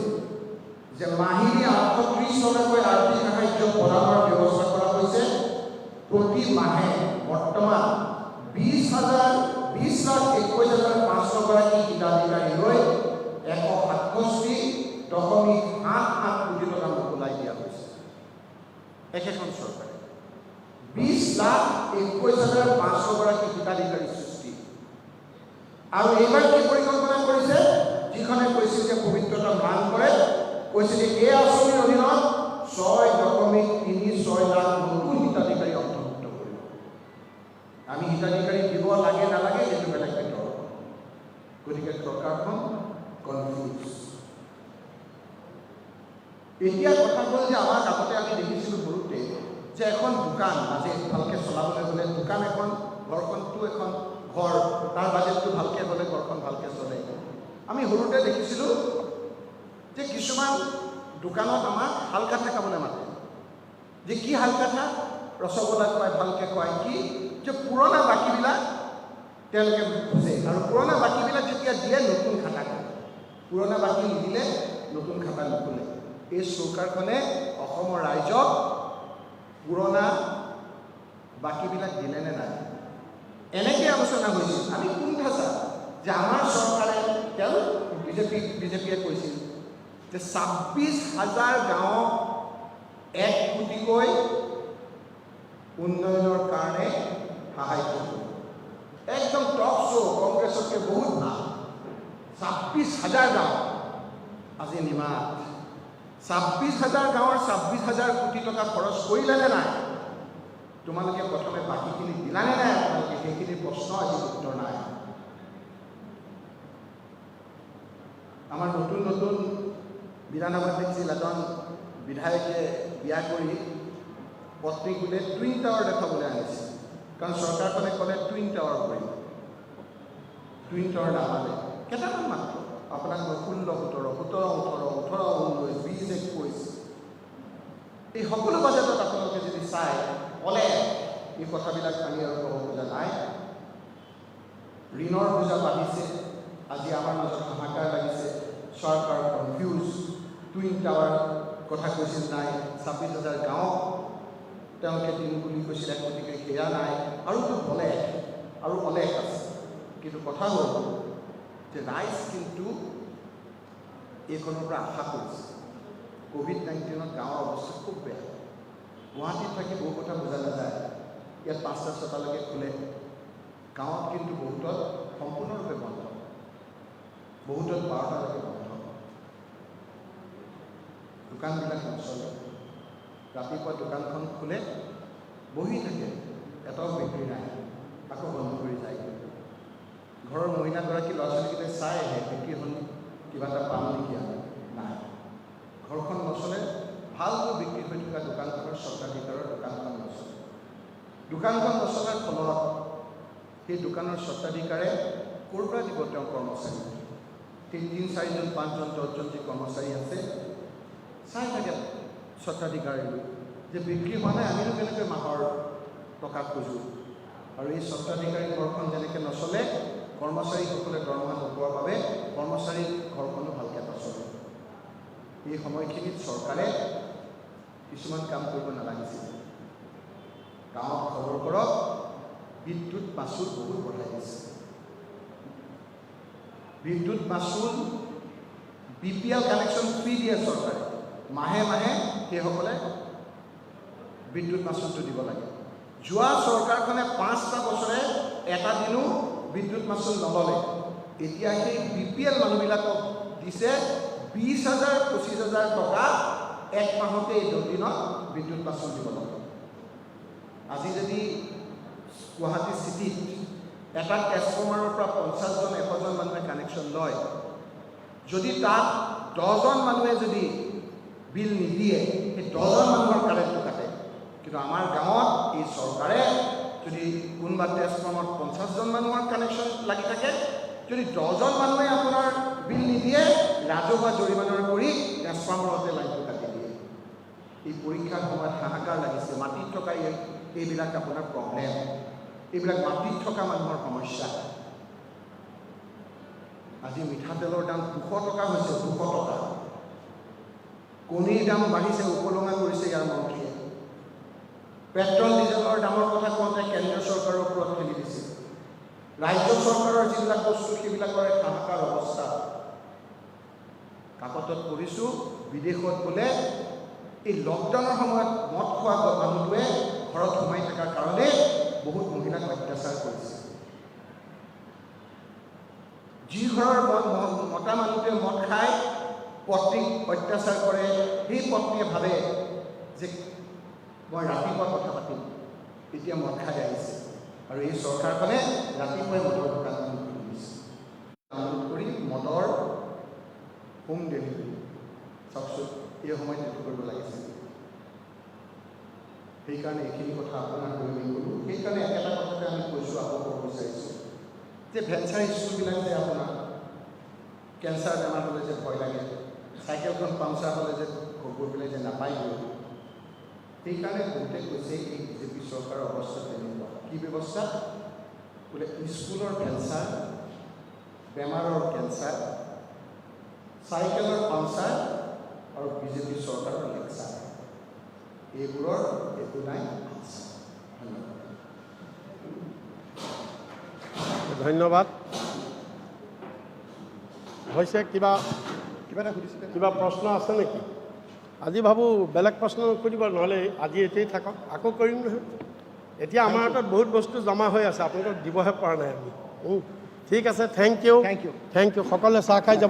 যে মাহিলী 830 টকাকৈ আৰ্থিক সাহায্য প্ৰদানৰ ব্যৱস্থা কৰা হৈছে। প্ৰতি মাহে বৰ্তমান 20,21,500 গৰাকী হিতাধিকাৰী লৈ 167.77 কোটি টকা মোকলাই দিয়া হৈছে। একেখন চৰকাৰে 20,21,500 গৰাকী হিতাধিকাৰী সৃষ্টি। আৰু এইবাৰ কি পৰিকল্পনা কৰিছে? যিখনে কৈছিল যে পবিত্ৰতা ম্লান কৰে, কৈছে যে এই আঁচনিৰ অধীনত 6.36 লাখ নতুন হিতাধিকাৰী অন্তৰ্ভুক্ত কৰিব। আমি হিতাধিকাৰী দিব লাগে নালাগে এইটো বেলেগ ভিতৰত। গতিকে চৰকাৰখন কনফিউজ। এতিয়া কথা হ'ল যে আমাৰ আগতে আমি দেখিছিলোঁ সৰুতে যে এখন দোকান আজি ভালকৈ চলাবলৈ হ'লে দোকান এখন, ঘৰখনটো এখন ঘৰ, তাৰ বাজেটটো ভালকৈ হ'লে ঘৰখন ভালকৈ চলে। আমি সৰুতে দেখিছিলোঁ যে কিছুমান দোকানত আমাক হালকাঠা খাবলৈ মাতে। যে কি হালকাঠা? ৰসগোল্লা খুৱাই, ভালকৈ খুৱাই। কি যে পুৰণা বাকীবিলাক তেওঁলোকে বুজে, আৰু পুৰণা বাকীবিলাক যেতিয়া দিয়ে নতুন খাতা কৰে। পুৰণা বাকী নিদিলে নতুন খাতা নুখোলে। এই চৰকাৰখনে অসমৰ ৰাইজক পুৰণা বাকীবিলাক দিলে নে নাই এনেকৈ আলোচনা হৈছিল। আমি কোনটা চাওঁ যে আমাৰ চৰকাৰে, তেওঁ বিজেপিয়ে কৈছিল যে 26,000 গাঁৱক 1 কোটিকৈ উন্নয়নৰ কাৰণে সাহায্য কৰিব। একদম টপ শ্ব', কংগ্ৰেছতকৈ বহুত ভাল। 26,000 গাঁও আজি নিমাত 26,000 গাঁৱৰ 26,000 কোটি টকা খৰচ কৰিলে নে নাই? তোমালোকে প্ৰথমে বাকীখিনি দিলানে নাই? আপোনালোকে সেইখিনি প্ৰশ্ন আজি উত্তৰ নাই। আমাৰ নতুন নতুন বিধানসভাত দেখিছিল এজন বিধায়কে বিয়া কৰি পত্নীক বোলে টুইন টাৱাৰ দেখাবলৈ আনিছিল। কাৰণ চৰকাৰখনে ক'লে টুইন টাৱাৰ কৰিম। টুইন টাৱাৰ নাপালে কেইটামান মাত্ৰ, আপোনাক মই 16, 17, 17, 18, 18, 19, 20, 21 এই সকলো বাজেটত আপোনালোকে যদি চাই ক'লে এই কথাবিলাক আমি আৰু ক'ব খোজা নাই। ঋণৰ বোজা বাঢ়িছে। আজি আমাৰ মাজত হাহাকাৰ লাগিছে। চৰকাৰ কনফিউজ। টুইন টাৱাৰ কথা কৈছিল নাই। 26,000 গাঁৱক তেওঁলোকে দিম বুলি কৈছিলে, গতিকে সেয়া নাই। আৰুতো অলেখ আছে। কিন্তু কথা হ'ল যে ৰাইজ কিন্তু এইখনৰ পৰা আশা কৰিছে। COVID-19ত গাঁৱৰ অৱস্থা খুব বেয়া। গুৱাহাটীত থাকি বহু কথা বুজা নাযায়। ইয়াত 5টা 6টালৈকে খোলে। গাঁৱত কিন্তু বহুতত সম্পূৰ্ণৰূপে বন্ধ, বহুতত 12টালৈকে বন্ধ। দোকানবিলাক নচলে। ৰাতিপুৱা দোকানখন খোলে, বহি থাকে, এটাও বিক্ৰী নাই, আকৌ বন্ধ কৰি যায়। ঘৰৰ মহিলাগৰাকী ল'ৰা ছোৱালীকেইটাই চাই আহে বিক্ৰী হ'ল, কিবা এটা পাম নেকি? নাই। ঘৰখন নচলে। ভালকৈ বিক্ৰী হৈ থকা দোকানখনৰ স্বত্বাধিকাৰৰ দোকানখন নচলে। দোকানখন নচলাৰ ফলত সেই দোকানৰ স্বত্বাধিকাৰে ক'ৰ পৰা দিব তেওঁৰ কৰ্মচাৰী? 3জন 4জন 5জন 10জন যি কৰ্মচাৰী আছে চাই থাকে স্বত্বাধিকাৰীলৈ যে বিক্ৰী হোৱা নাই, আমিনো কেনেকৈ মাহৰ টকা খোজোঁ। আৰু এই স্বত্বাধিকাৰী ঘৰখন যেনেকৈ নচলে, কৰ্মচাৰীসকলে দৰমহা নোপোৱাৰ বাবে কৰ্মচাৰীৰ ঘৰখনো ভালকৈ নচলে। এই সময়খিনিত চৰকাৰে কিছুমান কাম কৰিব নালাগিছিল। গাঁৱত খবৰ কৰক, বিদ্যুৎ মাচুল বহুত বঢ়াই দিছে। বিদ্যুৎ মাচুল BPL কানেকশ্যন ফ্ৰী দিয়ে চৰকাৰে। মাহে মাহে সেইসকলে বিদ্যুৎ মাচুলটো দিব লাগে। যোৱা চৰকাৰখনে 5টা বছৰে এটা দিনো বিদ্যুৎ মাচুল নল'লে। এতিয়া সেই BPL মানুহবিলাকক দিছে 20,000 25,000 টকা এক মাহতে। এই 2 দিনত বিদ্যুৎ মাচুল দিব লাগে। আজি যদি গুৱাহাটী চিটিত এটা ট্ৰেন্সফৰ্মাৰৰ পৰা 50জন 100জন মানুহে কানেকশ্যন লয়, যদি তাত 10জন মানুহে যদি বিল নিদিয়ে, সেই 10জন মানুহৰ কাৰেণ্টটো কাটে। কিন্তু আমাৰ গাঁৱত এই চৰকাৰে যদি কোনোবা ট্ৰেন্সফৰ্মাৰত 50জন মানুহৰ কানেকশ্যন লাগি থাকে, যদি 10জন মানুহে আপোনাৰ বিল নিদিয়ে, ৰাজহুৱা জৰিমনা কৰি ট্ৰেন্সফৰ্মাৰতে লাইনটো কাটি দিয়ে। এই পৰীক্ষাৰ সময়ত হাহাকাৰ লাগিছে। মাটিত থকা এই এইবিলাক আপোনাৰ প্ৰব্লেম, এইবিলাক মাটিত থকা মানুহৰ সমস্যা। আজি মিঠাতেলৰ দাম 200 টকা হৈছে, 200 টকা। কণীৰ দাম বাঢ়িছে, উপলঙা কৰিছে ইয়াৰ মন্ত্ৰীয়ে। পেট্ৰল ডিজেলৰ দামৰ কথা কওঁতে কেন্দ্ৰীয় চৰকাৰৰ ওপৰত ঠেলি দিছে। ৰাজ্য চৰকাৰৰ যিবিলাক বস্তু সেইবিলাকৰ এক হাহাকাৰ অৱস্থা। কাকতত পঢ়িছোঁ বিদেশত বোলে এই লকডাউনৰ সময়ত মদ খোৱা মানুহটোৱে ঘৰত সোমাই থকাৰ কাৰণে বহুত মহিলাক অত্যাচাৰ কৰিছে। যি ঘৰৰ মতা মানুহটোৱে মদ খাই পত্নীক অত্যাচাৰ কৰে, সেই পত্নীয়ে ভাবে যে মই ৰাতিপুৱা কথা পাতিম, এতিয়া মদ খাই আহিছে। আৰু এই চৰকাৰখনে ৰাতিপুৱাই মদৰ দোকান খুলিছে। ডাউনলোড কৰি মদৰ হোম ডেলিভাৰী, চাওকচোন এই সময়ত এইটো কৰিব লাগিছিল। সেইকাৰণে এইখিনি কথা আপোনাক কৈ আমি ক'লোঁ। সেইকাৰণে একেটা কথাতে আমি কৈছোঁ, আকৌ ক'ব বিচাৰিছোঁ যে ভেঞ্চাৰ স্কুলবিলাক যে আপোনাৰ কেঞ্চাৰ বেমাৰ হ'লে যে ভয় লাগে, চাইকেলখন পামচাৰ হ'লে যে গৈ পেলাই যে নাপায়গৈ, সেইকাৰণে বহুতে কৈছে এই বিজেপি চৰকাৰৰ অৱস্থা তেনেকুৱা। কি ব্যৱস্থা? বোলে স্কুলৰ কেঞ্চাৰ, বেমাৰৰ কেঞ্চাৰ, চাইকেলৰ পামচাৰ আৰু বিজেপি চৰকাৰৰ লেকচাৰ, এইবোৰৰ একো নাই। ধন্যবাদ। হৈছে কিবা এটা সুধিছিলে, কিবা প্ৰশ্ন আছে নেকি? আজি ভাবোঁ বেলেগ প্ৰশ্ন নকৰিব, নহ'লে আজি এতিয়াই থাকক, আকৌ কৰিম নহয়। এতিয়া আমাৰ হাতত বহুত বস্তু জমা হৈ আছে, আপোনালোকক দিবহে পৰা নাই আমি। ঠিক আছে, থেংক ইউ। সকলোৱে চাহ খাই যাব।